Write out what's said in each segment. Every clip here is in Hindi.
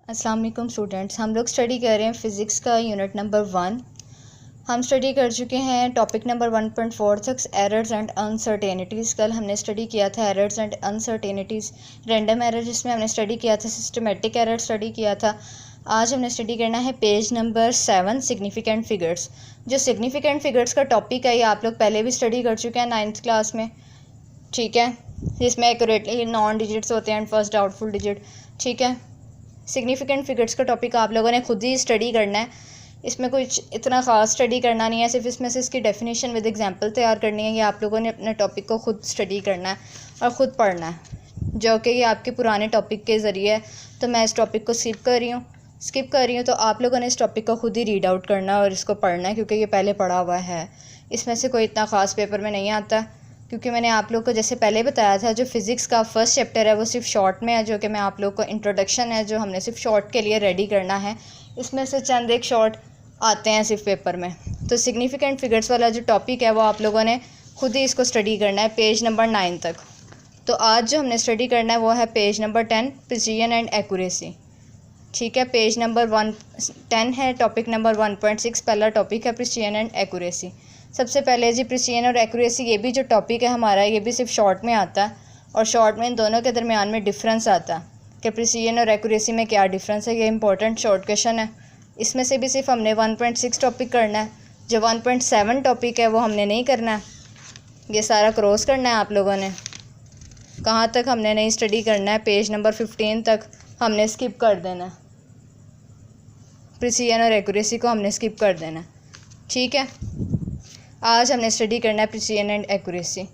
अस्सलाम वालेकुम स्टूडेंट्स, हम लोग स्टडी कर रहे हैं फ़िज़िक्स का यूनिट नंबर 1। हम स्टडी कर चुके हैं टॉपिक नंबर 1.4 तक, एरर्स एंड अनसर्टेनिटीज़। कल हमने स्टडी किया था errors and uncertainties, random error जिसमें हमने स्टडी किया था, सिस्टमेटिक एरर स्टडी किया था। आज हमने स्टडी करना है पेज नंबर 7, सिग्निफिकेंट फ़िगर्स। जो सिग्निफिकेंट फ़िगर्स का टॉपिक है ये आप लोग पहले भी स्टडी कर चुके हैं 9th क्लास में, ठीक है, जिसमें एक्यूरेटली नॉन डिजिट्स होते हैं एंड फर्स्ट डाउटफुल डिजिट, ठीक है। सिग्निफिकेंट फ़िगर्स का टॉपिक आप लोगों ने खुद ही स्टडी करना है, इसमें कुछ इतना ख़ास स्टडी करना नहीं है, सिर्फ इसमें से इसकी डेफिनेशन विद एग्जांपल तैयार करनी है। ये आप लोगों ने अपने टॉपिक को खुद स्टडी करना है और ख़ुद पढ़ना है, जो कि ये आपके पुराने टॉपिक के ज़रिए है। तो मैं इस टॉपिक को स्किप कर रही हूँ, तो आप लोगों ने इस टॉपिक को खुद ही रीड आउट करना है और इसको पढ़ना है, क्योंकि ये पहले पढ़ा हुआ है। इसमें से कोई इतना ख़ास पेपर में नहीं आता, क्योंकि मैंने आप लोग को जैसे पहले बताया था, जो फ़िज़िक्स का फर्स्ट चैप्टर है वो सिर्फ शॉर्ट में है, जो कि मैं आप लोग को इंट्रोडक्शन है जो हमने सिर्फ शॉर्ट के लिए रेडी करना है। इसमें से चंद एक शॉर्ट आते हैं सिर्फ पेपर में। तो सिग्निफिकेंट फ़िगर्स वाला जो टॉपिक है वो आप लोगों ने खुद ही इसको स्टडी करना है पेज नंबर 9 तक। तो आज जो हमने स्टडी करना है वो है page number 10, precision and accuracy, ठीक है। पेज नंबर 10 है, टॉपिक नंबर 1.6 पहला टॉपिक है प्रिसीजन एंड एक्यूरेसी। सबसे पहले जी प्रिसीजन और एक्यूरेसी, ये भी जो टॉपिक है हमारा, ये भी सिर्फ शॉर्ट में आता है, और शॉर्ट में इन दोनों के दरमियान में डिफरेंस आता है कि प्रिसीजन और एक्यूरेसी में क्या डिफरेंस है। ये इंपॉर्टेंट शॉर्ट क्वेश्चन है। इसमें से भी सिर्फ हमने 1.6 टॉपिक करना है, जो 1.7 टॉपिक है वो हमने नहीं करना है। ये सारा क्रॉस करना है आप लोगों ने। कहाँ तक हमने नहीं स्टडी करना है, पेज नंबर 15 तक हमने स्किप कर देना है। प्रिसीजन और एक्यूरेसी को हमने स्किप कर देना है, ठीक है। आज हमने स्टडी करना है प्रिसीजन एंड एक्यूरेसी।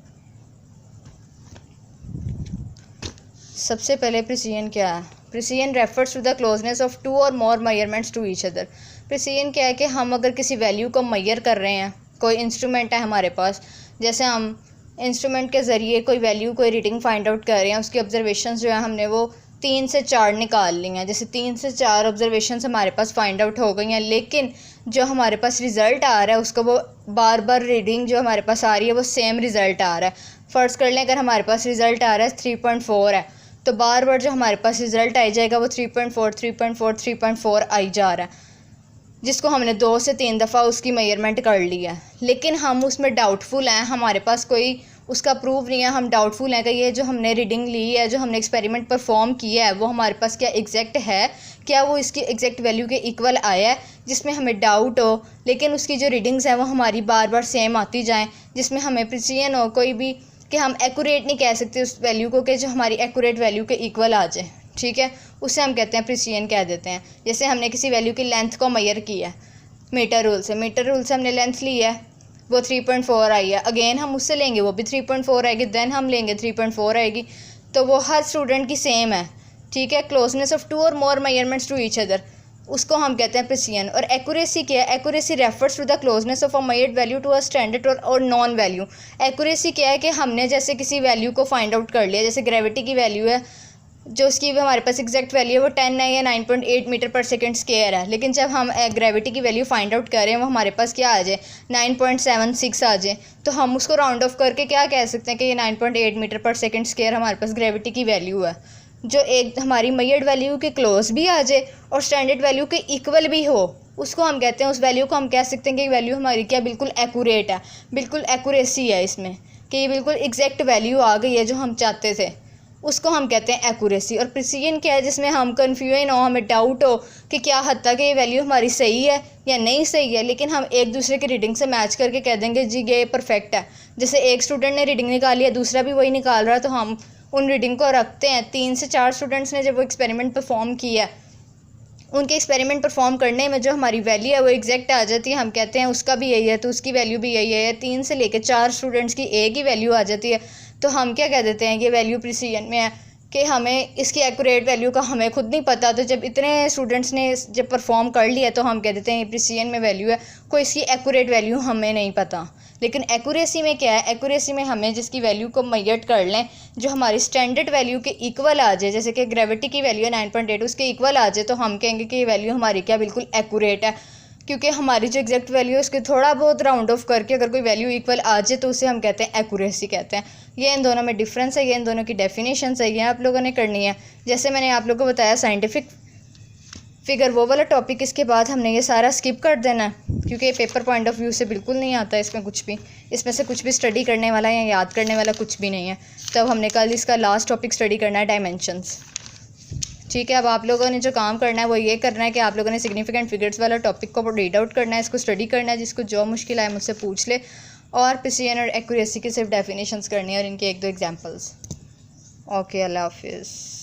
सबसे पहले प्रिसीजन क्या है? Precision refers to the closeness of two or more measurements to each other. Precision क्या है कि हम अगर किसी वैल्यू को मेजर कर रहे हैं, कोई इंस्ट्रूमेंट है हमारे पास, जैसे हम इंस्ट्रूमेंट के ज़रिए कोई वैल्यू, कोई रीडिंग फाइंड आउट कर रहे हैं, उसकी ऑब्जर्वेशन जो है हमने वो 3 से 4 निकाल ली हैं। जैसे 3 से 4 ऑब्जर्वेशन हमारे पास फाइंड आउट हो गई हैं, लेकिन जो हमारे पास रिज़ल्ट आ रहा है उसको वो बार बार रीडिंग जो हमारे पास आ रही है वो सेम रिज़ल्ट आ रहा है। फ़र्ज़ कर लें अगर हमारे पास रिज़ल्ट आ रहा है 3.4 है, तो बार बार जो हमारे पास रिज़ल्ट आई जाएगा वो 3.4 3.4 3.4 आई जा रहा है, जिसको हमने 2 से 3 दफ़ा उसकी मेजरमेंट कर ली है। लेकिन हम उसमें डाउटफुल हैं, हमारे पास कोई उसका प्रूफ नहीं है, हम डाउटफुल हैं कि ये जो हमने रीडिंग ली है, जो हमने एक्सपेरिमेंट परफॉर्म किया है, वो हमारे पास क्या एग्जैक्ट है, क्या वो इसकी एग्जैक्ट वैल्यू के इक्वल आया है, जिसमें हमें डाउट हो, लेकिन उसकी जो रीडिंग्स हैं वो हमारी बार बार सेम आती जाएँ, जिसमें हमें प्रिसीजन हो कोई भी, कि हम एक्यूरेट नहीं कह सकते उस वैल्यू को, कि जो हमारी एक्यूरेट वैल्यू के इक्वल आ जाए, ठीक है। उससे हम कहते हैं प्रिसीजन कह देते हैं। जैसे हमने किसी वैल्यू की लेंथ को मेजर किया है मीटर रूल से हमने लेंथ ली है, वो 3.4 आई है, अगेन हम उससे लेंगे वो भी 3.4 आएगी, देन हम लेंगे 3.4 आएगी, तो वो हर स्टूडेंट की सेम है, ठीक है। Closeness of two or more measurements to each other, उसको हम कहते हैं प्रिसीजन। और एक्यूरेसी क्या है? Accuracy refers to the closeness of a measured value to a standard or known value. Accuracy क्या है कि हमने जैसे किसी वैल्यू को फाइंड आउट कर लिया, जैसे ग्रेविटी की वैल्यू है, जो उसकी भी हमारे पास एग्जैक्ट वैल्यू है वो 10 है या 9.8 मीटर पर सेकंड स्क्वायर है, लेकिन जब हम ग्रेविटी की वैल्यू फाइंड आउट कर रहे हैं वो हमारे पास क्या आ जाए, 9.76 आ जाए, तो हम उसको राउंड ऑफ करके क्या कह सकते हैं कि ये 9.8 मीटर पर सेकंड स्क्वायर हमारे पास ग्रेविटी की वैल्यू है, जो एक हमारी मेजर्ड वैल्यू के क्लोज भी आ जाए और स्टैंडर्ड वैल्यू के इक्वल भी हो, उसको हम कहते हैं, उस वैल्यू को हम कह सकते हैं कि वैल्यू हमारी क्या बिल्कुल एक्यूरेट है, बिल्कुल एक्यूरेसी है इसमें, कि ये बिल्कुल एग्जैक्ट वैल्यू आ गई है जो हम चाहते थे, उसको हम कहते हैं एक्यूरेसी। और प्रिसीजन क्या है? जिसमें हम कन्फ्यूजन हो, हमें डाउट हो कि क्या हद तक ये वैल्यू हमारी सही है या नहीं सही है, लेकिन हम एक दूसरे की रीडिंग से मैच करके कह देंगे जी ये परफेक्ट है। जैसे एक स्टूडेंट ने रीडिंग निकाली है, दूसरा भी वही निकाल रहा है, तो हम उन रीडिंग को रखते हैं। 3 से 4 स्टूडेंट्स ने जब वो एक्सपेरिमेंट परफॉर्म किया, उनके एक्सपेरिमेंट परफॉर्म करने में जो हमारी वैल्यू है वो एग्जैक्ट आ जाती है, हम कहते हैं उसका भी यही है तो उसकी वैल्यू भी यही है। 3 से लेकर 4 स्टूडेंट्स की एक ही वैल्यू आ जाती है, तो हम क्या कह देते हैं, ये वैल्यू प्रिसीजन में है, कि हमें इसकी एक्यूरेट वैल्यू का हमें खुद नहीं पता, तो जब इतने स्टूडेंट्स ने जब परफॉर्म कर लिया तो हम कह देते हैं ये प्रिसीजन में वैल्यू है, कोई इसकी एक्यूरेट वैल्यू हमें नहीं पता। लेकिन एक्यूरेसी में क्या है? एक्यूरेसी में हमें जिसकी वैल्यू को मेजर कर लें, जो हमारी स्टैंडर्ड वैल्यू के इक्वल आ जाए, जैसे कि ग्रेविटी की वैल्यू है 9.8, उसके इक्वल आ जाए, तो हम कहेंगे कि ये वैल्यू हमारी क्या बिल्कुल एक्यूरेट है, क्योंकि हमारी जो एग्जैक्ट वैल्यू है उसके थोड़ा बहुत राउंड ऑफ करके अगर कोई वैल्यू इक्वल आ जाए तो उसे हम कहते हैं एक्यूरेसी कहते हैं। ये इन दोनों में डिफरेंस है, ये इन दोनों की डेफिनेशन है, ये आप लोगों ने करनी है। जैसे मैंने आप लोगों को बताया साइंटिफिक फिगर वो वाला टॉपिक इसके बाद हमने ये सारा स्किप कर देना है, क्योंकि पेपर पॉइंट ऑफ व्यू से बिल्कुल नहीं आता इसमें कुछ भी, इसमें से कुछ भी स्टडी करने वाला या याद करने वाला कुछ भी नहीं है। तब हमने कल इसका लास्ट टॉपिक स्टडी करना है, डायमेंशंस। ठीक है, अब आप लोगों ने जो काम करना है वो ये करना है कि आप लोगों ने सिग्निफिकेंट फिगर्स वाला टॉपिक को रीड आउट करना है, इसको स्टडी करना है। जिसको जो मुश्किल आए मुझसे पूछ ले, और प्रिसिजन और एक्यूरेसी की सिर्फ डेफिनेशंस करनी है और इनके 1-2 एग्जांपल्स। ओके, अल्लाह हाफिज़।